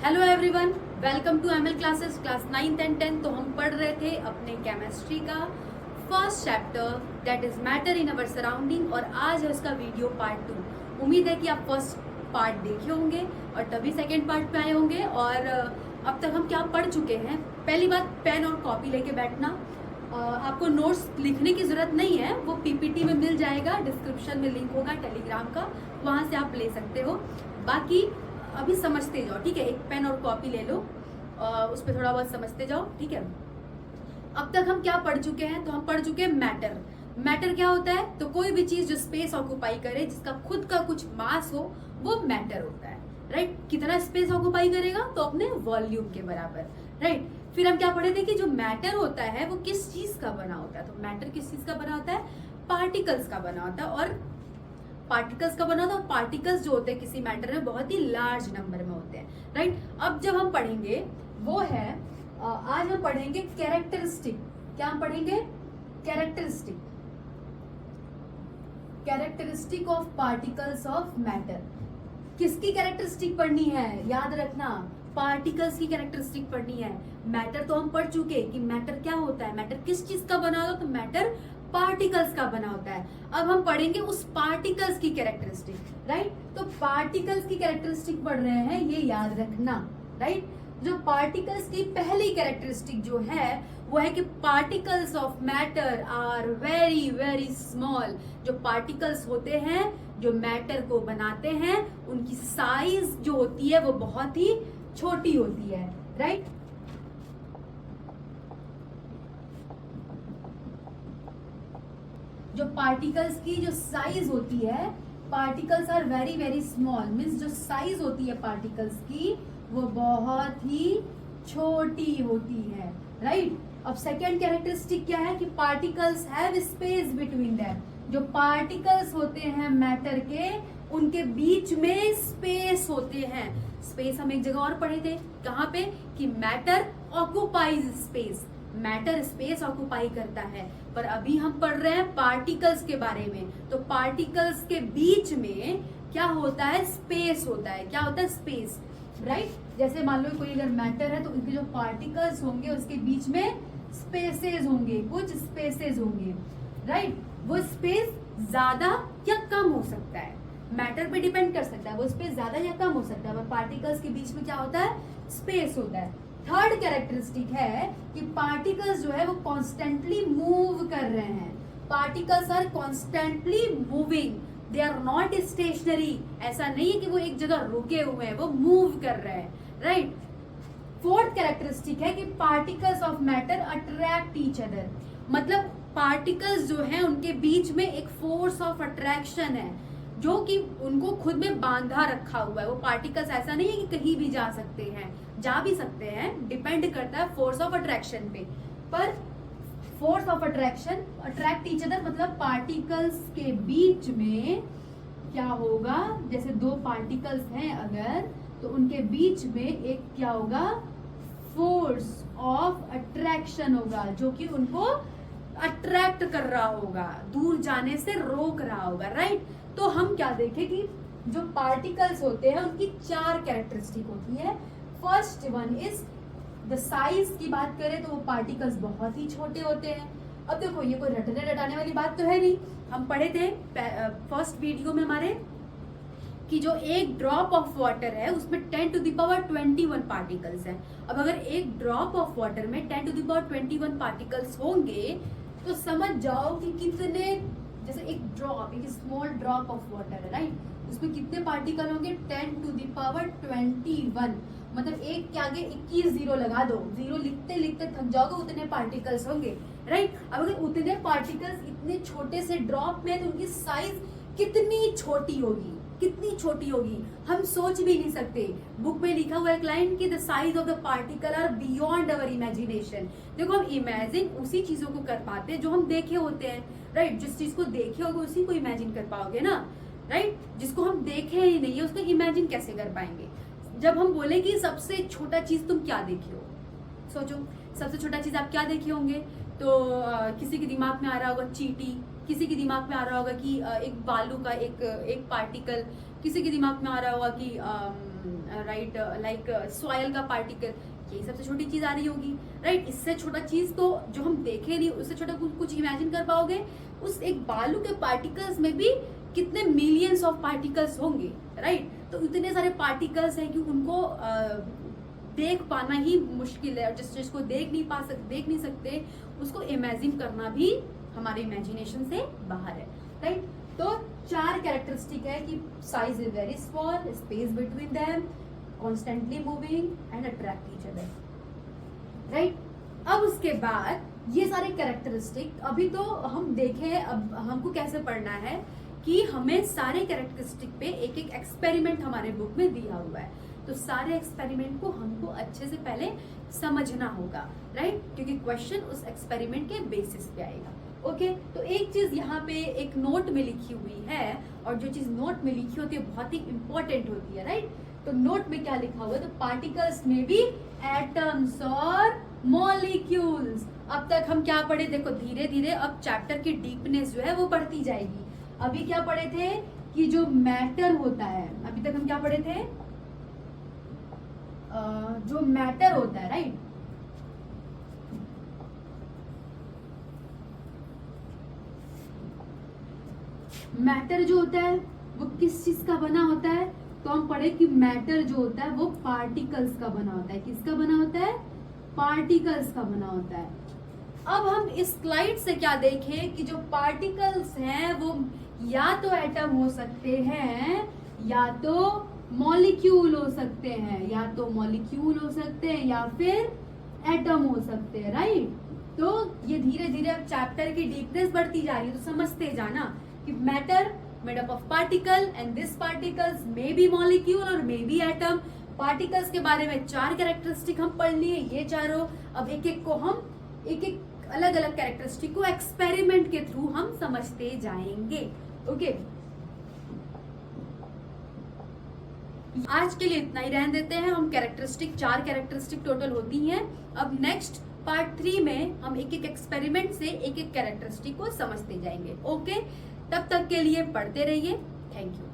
Hello everyone, welcome to ML classes class 9th and 10th। तो हम पढ़ रहे थे अपने केमिस्ट्री का first chapter that is matter in our surrounding और आज है उसका वीडियो पार्ट 2। उम्मीद है कि आप फर्स्ट पार्ट देखे होंगे और तभी सेकेंड पार्ट पे आए होंगे। और अब तक हम क्या पढ़ चुके हैं। पहली बात, पेन और कॉपी लेके बैठना। आपको नोट्स लिखने की जरूरत नहीं है, वो पीपीटी में मिल जाएगा, डिस्क्रिप्शन में लिंक होगा टेलीग्राम का, वहां से आप ले सकते हो। बाकी अभी समझते जाओ, ठीक है। एक पेन और कॉपी ले लो, उस पर थोड़ा बहुत समझते जाओ, ठीक है। अब तक हम क्या पढ़ चुके हैं? तो हम पढ़ चुके हैं मैटर। मैटर क्या होता है? तो कोई भी चीज जो स्पेस ऑक्यूपाई करे, जिसका खुद का कुछ मास हो, वो मैटर होता है, राइट। कितना स्पेस ऑक्यूपाई करेगा? तो अपने वॉल्यूम के बराबर, राइट। फिर हम क्या पढ़े थे कि जो मैटर होता है वो किस चीज का बना होता है। तो मैटर किस चीज का बना होता है? पार्टिकल्स का बना होता है। और पार्टिकल्स का बना होता है। पार्टिकल्स जो होते हैं किसी मैटर में बहुत ही लार्ज नंबर में होते हैं, राइट। अब जब हम पढ़ेंगे वो है, आज हम पढ़ेंगे कैरेक्टरिस्टिक। क्या हम पढ़ेंगे? Characteristic. Characteristic of particles of matter. किसकी कैरेक्टरिस्टिक पढ़नी है? याद रखना, पार्टिकल्स की कैरेक्टरिस्टिक पढ़नी है। मैटर तो हम पढ़ चुके कि मैटर क्या होता है, मैटर किस चीज का बना होता है। तो मैटर पार्टिकल्स का बना होता है। अब हम पढ़ेंगे उस पार्टिकल्स की कैरेक्टरिस्टिक, राइट। तो पार्टिकल्स की कैरेक्टरिस्टिक पढ़ रहे हैं, ये याद रखना, राइट। जो पार्टिकल्स की पहली कैरेक्टरिस्टिक जो है वो है कि particles of matter are very very small. जो पार्टिकल्स होते हैं जो मैटर को बनाते हैं, उनकी साइज जो होती है वो बहुत ही छोटी होती है, राइट। जो पार्टिकल्स की जो साइज होती है, particles are very very small, means जो साइज होती है पार्टिकल्स की वो बहुत ही छोटी होती है, राइट। अब सेकेंड कैरेक्टरिस्टिक क्या है कि particles have space between them. जो पार्टिकल्स होते हैं मैटर के, उनके बीच में स्पेस होते हैं। स्पेस हम एक जगह और पढ़े थे, कहाँ पे? कि matter occupies space. Matter space occupy करता है। पर अभी हम पढ़ रहे हैं पार्टिकल्स के बारे में। तो पार्टिकल्स के बीच में क्या होता है? स्पेस होता है। क्या होता है? Space, right. जैसे मान लो कोई अगर मैटर है तो उनके जो पार्टिकल्स होंगे उसके बीच में स्पेसेस होंगे, कुछ स्पेसेस होंगे, राइट। वो स्पेस ज्यादा या कम हो सकता है, मैटर पे डिपेंड कर सकता है, वो स्पेस ज्यादा या कम हो सकता है। पर पार्टिकल्स के बीच में क्या होता है? स्पेस होता है। थर्ड कैरेक्टरिस्टिक है कि पार्टिकल्स जो है वो कॉन्स्टेंटली मूव कर रहे हैं। Particles are constantly moving, they are not stationary. ऐसा नहीं है कि वो एक जगह रुके हुए हैं, वो मूव कर रहे हैं, राइट। फोर्थ कैरेक्टरिस्टिक है कि particles of matter attract each other. मतलब पार्टिकल्स जो हैं उनके बीच में एक फोर्स ऑफ अट्रैक्शन है जो कि उनको खुद में बांधा रखा हुआ है। वो पार्टिकल्स ऐसा नहीं है कि कहीं भी जा सकते हैं, जा भी सकते हैं, डिपेंड करता है फोर्स ऑफ अट्रैक्शन पे। पर force of attraction, attract each other मतलब पार्टिकल्स के बीच में क्या होगा? जैसे दो पार्टिकल्स हैं अगर, तो उनके बीच में एक क्या होगा? फोर्स ऑफ अट्रैक्शन होगा जो कि उनको अट्रैक्ट कर रहा होगा, दूर जाने से रोक रहा होगा, राइट। तो हम क्या देखें कि जो पार्टिकल्स होते हैं उनकी चार कैरेक्टरिस्टिक होती है। First one is the size की बात करें तो वो पार्टिकल्स बहुत ही छोटे होते हैं। अब देखो ये कोई रटने रटाने वाली बात तो है नहीं, हम पढ़े थे फर्स्ट वीडियो में हमारे कि जो एक ड्रॉप ऑफ वाटर है उसमें 10 to the power 21 पार्टिकल्स हैं। अब अगर एक ड्रॉप ऑफ वाटर में 10 to the power 21 पार्टिकल्स होंगे तो समझ जाओ कि कितने, जैसे एक ड्रॉप, एक स्मॉल ड्रॉप ऑफ वाटर है, राइट, उसमें कितने पार्टिकल होंगे? 10 to the power 21। मतलब एक के आगे 21 जीरो लगा दो, जीरो लिखते लिखते थक जाओगे, उतने पार्टिकल्स होंगे, राइट। अब अगर उतने पार्टिकल्स इतने छोटे से ड्रॉप में, तो उनकी साइज कितनी छोटी होगी, कितनी छोटी होगी हम सोच भी नहीं सकते। बुक में लिखा हुआ एक लाइन कि the size of the particle are beyond our imagination. देखो हम इमेजिन उसी चीजों को कर पाते हैं जो हम देखे होते हैं, राइट। जिस चीज को देखे होगे उसी को इमेजिन कर पाओगे ना, राइट। जिसको हम देखे ही नहीं है उसको इमेजिन कैसे कर पाएंगे? जब हम बोले कि सबसे छोटा चीज तुम क्या देखे हो, सोचो सबसे छोटा चीज आप क्या देखे होंगे? तो किसी के दिमाग में आ रहा होगा चींटी, किसी के दिमाग में आ रहा होगा कि एक बालू का एक पार्टिकल, किसी के दिमाग में आ रहा होगा कि राइट, लाइक सॉइल का पार्टिकल, यही सबसे छोटी चीज आ रही होगी, राइट। इससे छोटा चीज तो जो हम देखे नहीं, उससे छोटा कुछ इमेजिन कर पाओगे? उस एक बालू के पार्टिकल्स में भी कितने मिलियंस ऑफ पार्टिकल्स होंगे, राइट। तो इतने सारे पार्टिकल्स हैं कि उनको देख पाना ही मुश्किल है, और जिस चीज को देख नहीं सकते उसको इमेजिन करना भी हमारे इमेजिनेशन से बाहर है, राइट। तो 4 कैरेक्टरिस्टिक है कि size is very small, space between them, constantly moving and attract each other, right. अब उसके बाद ये सारे कैरेक्टरिस्टिक अभी तो हम देखें, अब हमको कैसे पढ़ना है कि हमें सारे कैरेक्टरिस्टिक पे एक एक एक्सपेरिमेंट हमारे बुक में दिया हुआ है, तो सारे एक्सपेरिमेंट को हमको अच्छे से पहले समझना होगा, राइट, क्योंकि क्वेश्चन उस एक्सपेरिमेंट के बेसिस पे आएगा। ओके, तो एक चीज यहाँ पे एक नोट में लिखी हुई है, और जो चीज नोट में लिखी होती है बहुत ही इंपॉर्टेंट होती है, राइट। तो नोट में क्या लिखा हुआ है? तो पार्टिकल्स में भी एटम्स और मॉलिक्यूल्स। अब तक हम क्या पढ़े? देखो धीरे धीरे अब चैप्टर की डीपनेस जो है वो बढ़ती जाएगी। अभी क्या पढ़े थे कि जो मैटर होता है, अभी तक हम क्या पढ़े थे? जो मैटर होता है, राइट, मैटर जो होता है वो किस चीज का बना होता है? तो हम पढ़े कि मैटर जो होता है वो पार्टिकल्स का बना होता है। किसका बना होता है? पार्टिकल्स का बना होता है। अब हम इस स्लाइड से क्या देखें कि जो पार्टिकल्स हैं वो या तो एटम हो सकते हैं, या तो मॉलिक्यूल हो सकते हैं, या तो मॉलिक्यूल हो सकते हैं, या फिर एटम हो सकते हैं, राइट। तो ये धीरे धीरे अब चैप्टर की डीपनेस बढ़ती जा रही है, तो समझते जाना कि matter made up of particle and this particles may be molecule और मे बी एटम। पार्टिकल्स के बारे में 4 कैरेक्टरिस्टिक हम पढ़ लिए, ये चारों। अब एक एक को हम एक एक अलग अलग कैरेक्टरिस्टिक को एक्सपेरिमेंट के थ्रू हम समझते जाएंगे। ओके, आज के लिए इतना ही रहने देते हैं। हम कैरेक्टरिस्टिक 4 कैरेक्टरिस्टिक टोटल होती हैं। अब नेक्स्ट पार्ट 3 में हम एक एक एक्सपेरिमेंट से एक एक कैरेक्टरिस्टिक को समझते जाएंगे। ओके, तब तक के लिए पढ़ते रहिए। Thank you.